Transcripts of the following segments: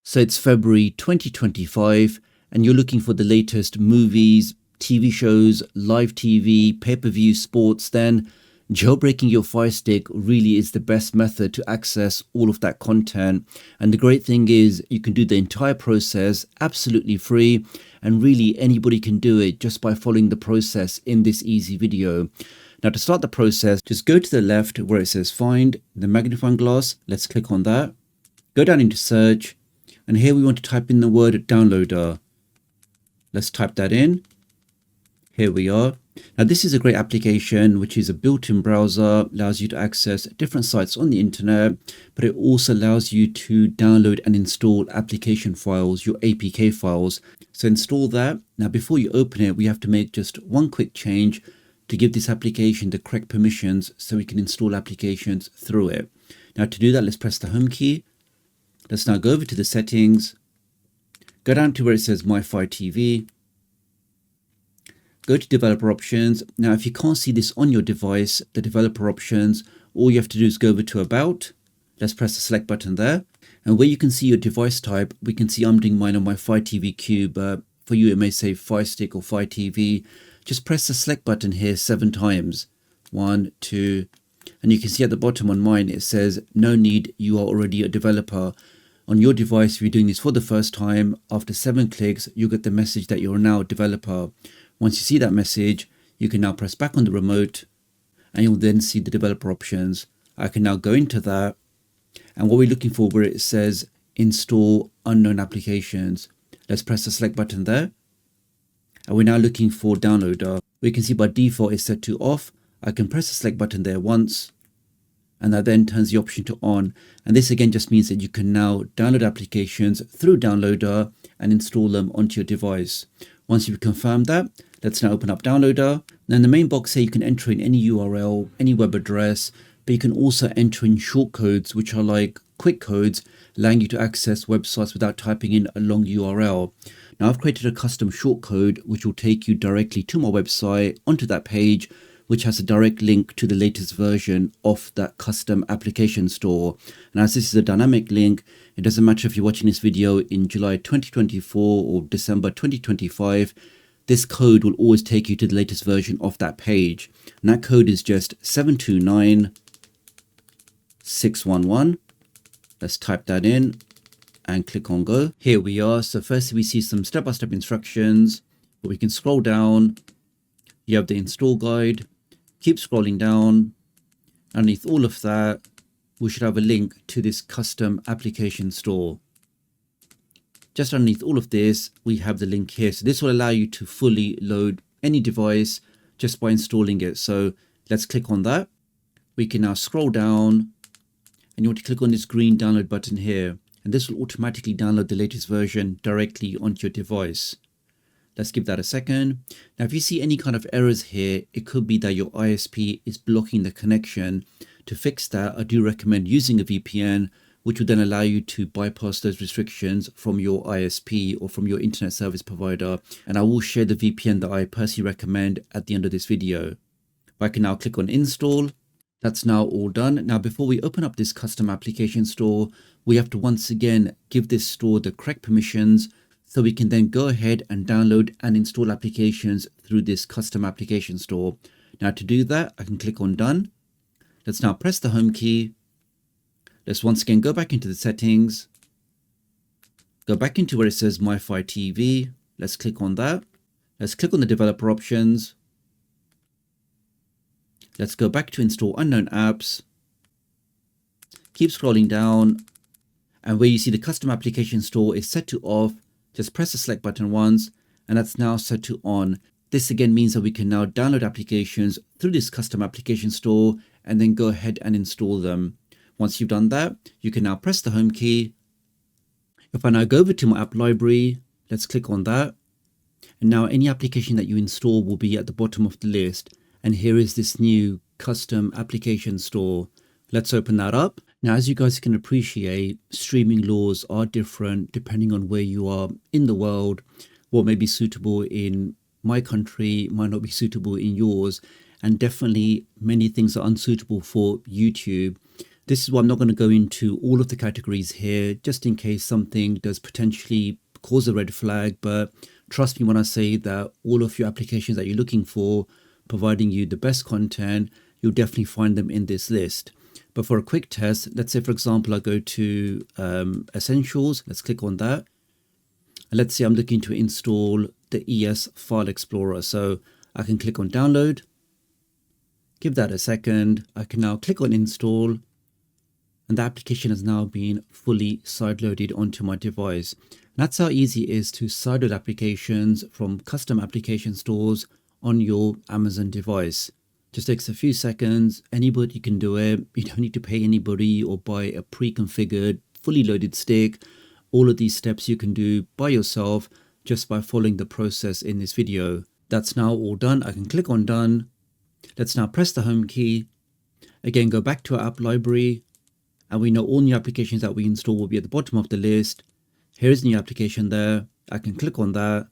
So it's February 2025 and you're looking for the latest movies, TV shows, live TV, pay-per-view sports, then jailbreaking your Fire Stick really is the best method to access all of that content. And the great thing is you can do the entire process absolutely free, and really anybody can do it just by following the process in this easy video. Now to start the process, just go to the left where it says find the magnifying glass. Let's click on that. Go down into search. And here we want to type in the word downloader. Let's type that in. Here we are. Now this is a great application which is a built-in browser, allows you to access different sites on the internet, but it also allows you to download and install application files, your APK files. So install that. Now before you open it, we have to make just one quick change to give this application the correct permissions so we can install applications through it. Now to do that, let's press the home key. Let's now go over to the settings, go down to where it says My Fire TV, go to developer options. Now, if you can't see this on your device, the developer options, all you have to do is go over to About. Let's press the select button there. And where you can see your device type, we can see I'm doing mine on my Fire TV Cube, but for you, it may say Fire Stick or Fire TV. Just press the select button here 7 times. 1, 2, and you can see at the bottom on mine, it says, no need, you are already a developer. On your device, if you're doing this for the first time, after 7 clicks, you'll get the message that you're now a developer. Once you see that message, you can now press back on the remote and you'll then see the developer options. I can now go into that, and what we're looking for where it says install unknown applications. Let's press the select button there. And we're now looking for downloader. We can see by default it's set to off. I can press the select button there once, and that then turns the option to on. And this again just means that you can now download applications through downloader and install them onto your device. Once you've confirmed that, let's now open up downloader. Now in the main box here, you can enter in any URL, any web address, but you can also enter in shortcodes, which are like quick codes, allowing you to access websites without typing in a long URL. Now I've created a custom shortcode, which will take you directly to my website, onto that page, which has a direct link to the latest version of that custom application store. And as this is a dynamic link, it doesn't matter if you're watching this video in July 2024 or December 2025, this code will always take you to the latest version of that page. And that code is just 729611. Let's type that in and click on go. Here we are. So first we see some step-by-step instructions, but we can scroll down. You have the install guide. Keep scrolling down. Underneath all of that, we should have a link to this custom application store. Just underneath all of this, we have the link here. So this will allow you to fully load any device just by installing it. So let's click on that. We can now scroll down, and you want to click on this green download button here. And this will automatically download the latest version directly onto your device. Let's give that a second. Now, if you see any kind of errors here, it could be that your ISP is blocking the connection. To fix that, I do recommend using a VPN, which will then allow you to bypass those restrictions from your ISP or from your internet service provider. And I will share the VPN that I personally recommend at the end of this video. I can now click on install. That's now all done. Now, before we open up this custom application store, we have to once again give this store the correct permissions, so we can then go ahead and download and install applications through this custom application store. Now to do that, I can click on done. Let's now press the home key. Let's once again go back into the settings. Go back into where it says My Fire TV. Let's click on that. Let's click on the developer options. Let's go back to install unknown apps. Keep scrolling down. And where you see the custom application store is set to off, just press the select button once, and that's now set to on. This again means that we can now download applications through this custom application store and then go ahead and install them. Once you've done that, you can now press the home key. If I now go over to my app library, let's click on that. And now any application that you install will be at the bottom of the list. And here is this new custom application store. Let's open that up. Now, as you guys can appreciate, streaming laws are different depending on where you are in the world. What may be suitable in my country might not be suitable in yours. And definitely many things are unsuitable for YouTube. This is why I'm not going to go into all of the categories here, just in case something does potentially cause a red flag. But trust me when I say that all of your applications that you're looking for, providing you the best content, you'll definitely find them in this list. But for a quick test, let's say, for example, I go to Essentials. Let's click on that. And let's say I'm looking to install the ES File Explorer. So I can click on Download. Give that a second. I can now click on Install. And the application has now been fully sideloaded onto my device. And that's how easy it is to sideload applications from custom application stores on your Amazon device. Just takes a few seconds. Anybody can do it. You don't need to pay anybody or buy a pre-configured, fully loaded stick. All of these steps you can do by yourself just by following the process in this video. That's now all done. I can click on Done. Let's now press the Home key. Again, go back to our app library. And we know all new applications that we install will be at the bottom of the list. Here's the new application there. I can click on that.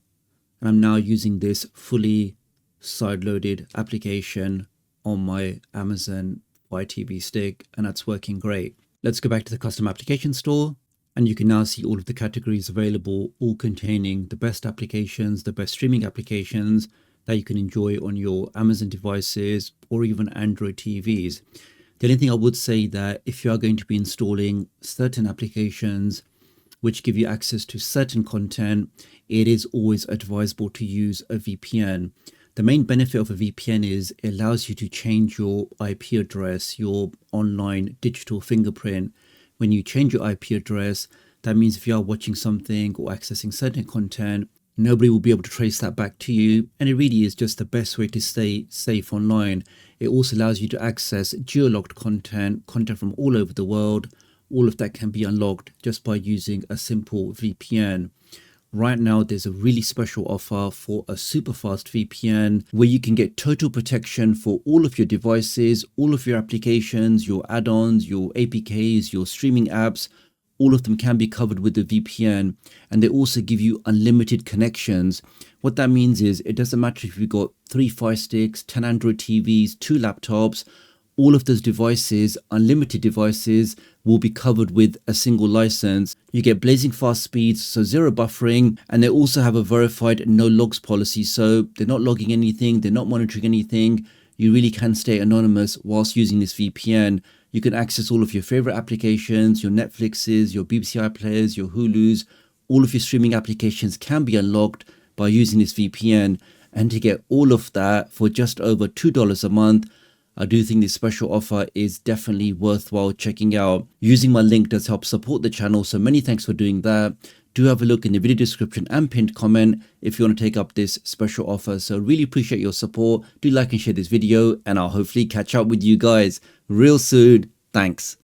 And I'm now using this fully side-loaded application on my Amazon Fire TV stick. And that's working great. Let's go back to the custom application store. And you can now see all of the categories available, all containing the best applications, the best streaming applications that you can enjoy on your Amazon devices or even Android TVs. The only thing I would say that if you are going to be installing certain applications which give you access to certain content, it is always advisable to use a VPN. The main benefit of a VPN is it allows you to change your IP address, your online digital fingerprint. When you change your IP address, that means if you are watching something or accessing certain content, nobody will be able to trace that back to you. And it really is just the best way to stay safe online. It also allows you to access geo-locked content from all over the world. All of that can be unlocked just by using a simple VPN. Right now, there's a really special offer for a super fast VPN where you can get total protection for all of your devices, all of your applications, your add-ons, your APKs, your streaming apps. All of them can be covered with the VPN, and they also give you unlimited connections. What that means is it doesn't matter if you've got 3 Fire Sticks, 10 Android TVs, 2 laptops, all of those devices, unlimited devices, will be covered with a single license. You get blazing fast speeds, so zero buffering, and they also have a verified no logs policy, so they're not logging anything, they're not monitoring anything. You really can stay anonymous whilst using this VPN. You can access all of your favorite applications, your Netflixes, your BBC iPlayers, your Hulus. All of your streaming applications can be unlocked by using this VPN. And to get all of that for just over $2 a month, I do think this special offer is definitely worthwhile checking out. Using my link does help support the channel, so many thanks for doing that. Do have a look in the video description and pinned comment if you want to take up this special offer. So really appreciate your support. Do like and share this video, and I'll hopefully catch up with you guys real soon. Thanks.